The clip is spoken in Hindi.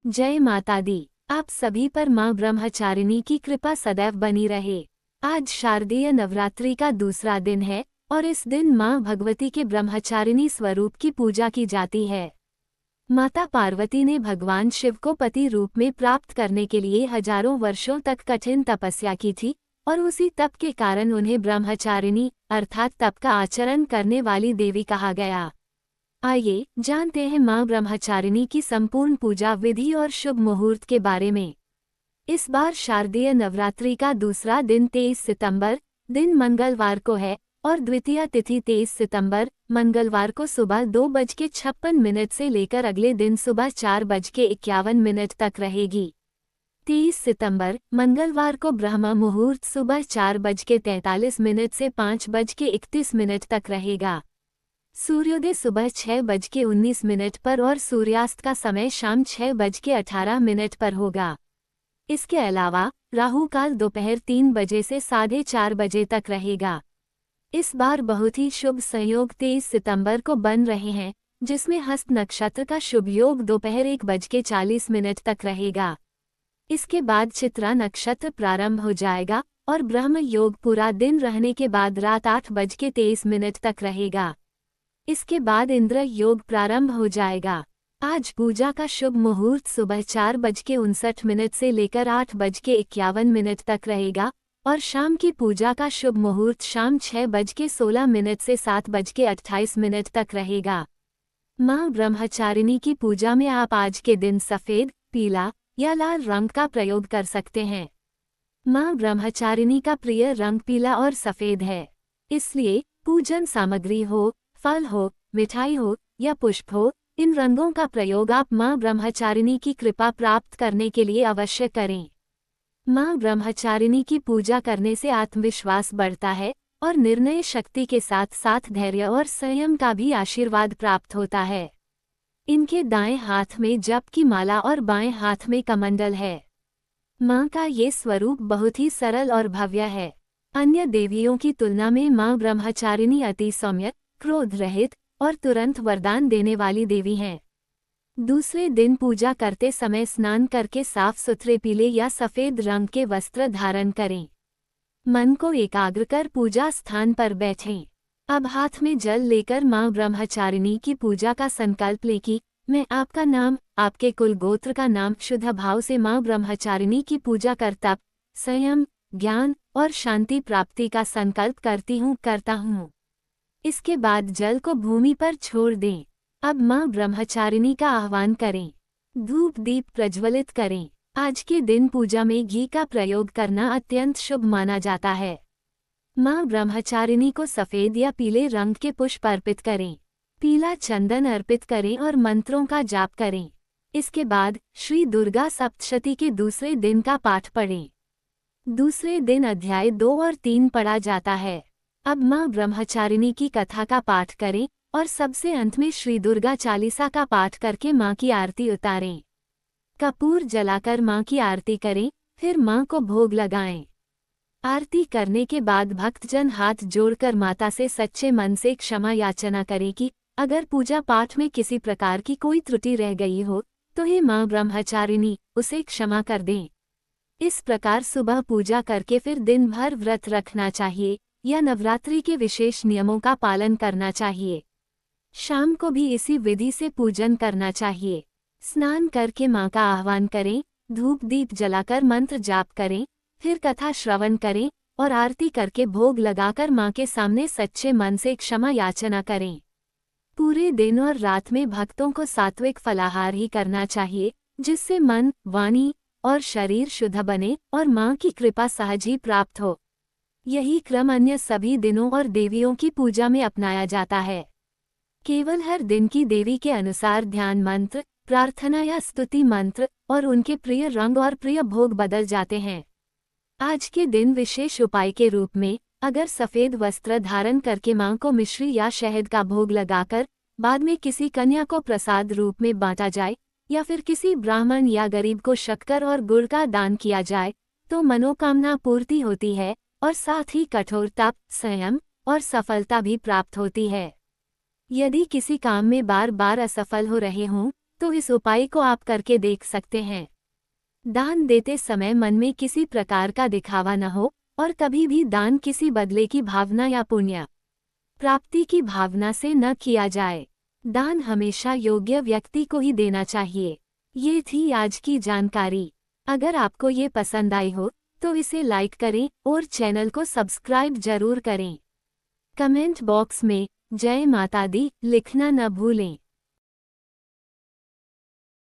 जय माता दी। आप सभी पर मां ब्रह्मचारिणी की कृपा सदैव बनी रहे। आज शारदीय नवरात्रि का दूसरा दिन है और इस दिन मां भगवती के ब्रह्मचारिणी स्वरूप की पूजा की जाती है। माता पार्वती ने भगवान शिव को पति रूप में प्राप्त करने के लिए हजारों वर्षों तक कठिन तपस्या की थी और उसी तप के कारण उन्हें ब्रह्मचारिणी अर्थात तप का आचरण करने वाली देवी कहा गया। आइए जानते हैं मां ब्रह्मचारिणी की संपूर्ण पूजा विधि और शुभ मुहूर्त के बारे में। इस बार शारदीय नवरात्रि का दूसरा दिन 23 सितंबर दिन मंगलवार को है और द्वितीय तिथि 23 सितंबर मंगलवार को सुबह 2:56 से लेकर अगले दिन सुबह 4:51 तक रहेगी। 23 सितंबर मंगलवार को ब्रह्म मुहूर्त सुबह 4:43 से 5:31 तक रहेगा। सूर्योदय सुबह 6:19 पर और सूर्यास्त का समय शाम 6:18 पर होगा। इसके अलावा राहु काल दोपहर 3 बजे से 4:30 बजे तक रहेगा। इस बार बहुत ही शुभ संयोग 23 सितंबर को बन रहे हैं, जिसमें हस्त नक्षत्र का शुभ योग दोपहर 1:40 तक रहेगा। इसके बाद चित्रा नक्षत्र प्रारंभ हो जाएगा और ब्रह्म योग पूरा दिन रहने के बाद रात 8:23 तक रहेगा। इसके बाद इंद्र योग प्रारंभ हो जाएगा। आज पूजा का शुभ मुहूर्त सुबह 4:59 से लेकर 8:51 तक रहेगा और शाम की पूजा का शुभ मुहूर्त शाम 6:16 से 7:28 तक रहेगा। मां ब्रह्मचारिणी की पूजा में आप आज के दिन सफेद, पीला या लाल रंग का प्रयोग कर सकते हैं। मां ब्रह्मचारिणी का प्रिय रंग पीला और सफेद है, इसलिए पूजन सामग्री हो, फल हो, मिठाई हो या पुष्प हो, इन रंगों का प्रयोग आप मां ब्रह्मचारिणी की कृपा प्राप्त करने के लिए अवश्य करें। मां ब्रह्मचारिणी की पूजा करने से आत्मविश्वास बढ़ता है और निर्णय शक्ति के साथ साथ धैर्य और संयम का भी आशीर्वाद प्राप्त होता है। इनके दाएं हाथ में जप की माला और बाएं हाथ में कमंडल है। मां का ये स्वरूप बहुत ही सरल और भव्य है। अन्य देवियों की तुलना में मां ब्रह्मचारिणी अति सौम्य, क्रोध रहित और तुरंत वरदान देने वाली देवी हैं। दूसरे दिन पूजा करते समय स्नान करके साफ सुथरे पीले या सफेद रंग के वस्त्र धारण करें। मन को एकाग्र कर पूजा स्थान पर बैठें। अब हाथ में जल लेकर मां ब्रह्मचारिणी की पूजा का संकल्प लें कि मैं आपका नाम, आपके कुल गोत्र का नाम शुद्ध भाव से मां ब्रह्मचारिणी की पूजा कर तप, संयम, ज्ञान और शांति प्राप्ति का संकल्प करता हूँ। इसके बाद जल को भूमि पर छोड़ दें। अब मां ब्रह्मचारिणी का आह्वान करें। धूप दीप प्रज्वलित करें। आज के दिन पूजा में घी का प्रयोग करना अत्यंत शुभ माना जाता है। मां ब्रह्मचारिणी को सफेद या पीले रंग के पुष्प अर्पित करें। पीला चंदन अर्पित करें और मंत्रों का जाप करें। इसके बाद श्री दुर्गा सप्तशती के दूसरे दिन का पाठ पढ़ें। दूसरे दिन अध्याय 2 और 3 पढ़ा जाता है। अब मां ब्रह्मचारिणी की कथा का पाठ करें और सबसे अंत में श्री दुर्गा चालीसा का पाठ करके मां की आरती उतारें। कपूर जलाकर मां की आरती करें, फिर मां को भोग लगाएं। आरती करने के बाद भक्तजन हाथ जोड़कर माता से सच्चे मन से क्षमा याचना करें कि अगर पूजा पाठ में किसी प्रकार की कोई त्रुटि रह गई हो तो हे मां ब्रह्मचारिणी उसे क्षमा कर दें। इस प्रकार सुबह पूजा करके फिर दिन भर व्रत रखना चाहिए या नवरात्रि के विशेष नियमों का पालन करना चाहिए। शाम को भी इसी विधि से पूजन करना चाहिए। स्नान करके मां का आह्वान करें, धूप दीप जलाकर मंत्र जाप करें, फिर कथा श्रवण करें और आरती करके भोग लगाकर मां के सामने सच्चे मन से क्षमा याचना करें। पूरे दिन और रात में भक्तों को सात्विक फलाहार ही करना चाहिए, जिससे मन, वाणी और शरीर शुद्ध बने और मां की कृपा सहज ही प्राप्त हो। यही क्रम अन्य सभी दिनों और देवियों की पूजा में अपनाया जाता है। केवल हर दिन की देवी के अनुसार ध्यान मंत्र, प्रार्थना या स्तुति मंत्र और उनके प्रिय रंग और प्रिय भोग बदल जाते हैं। आज के दिन विशेष उपाय के रूप में अगर सफेद वस्त्र धारण करके मां को मिश्री या शहद का भोग लगाकर बाद में किसी कन्या को प्रसाद रूप में बांटा जाए या फिर किसी ब्राह्मण या गरीब को शक्कर और गुड़ का दान किया जाए तो मनोकामना पूर्ति होती है और साथ ही कठोर तप, संयम और सफलता भी प्राप्त होती है। यदि किसी काम में बार बार असफल हो रहे हों तो इस उपाय को आप करके देख सकते हैं। दान देते समय मन में किसी प्रकार का दिखावा न हो और कभी भी दान किसी बदले की भावना या पुण्य प्राप्ति की भावना से न किया जाए। दान हमेशा योग्य व्यक्ति को ही देना चाहिए। ये थी आज की जानकारी। अगर आपको ये पसंद आई हो तो इसे लाइक करें और चैनल को सब्सक्राइब जरूर करें। कमेंट बॉक्स में जय माता दी लिखना न भूलें।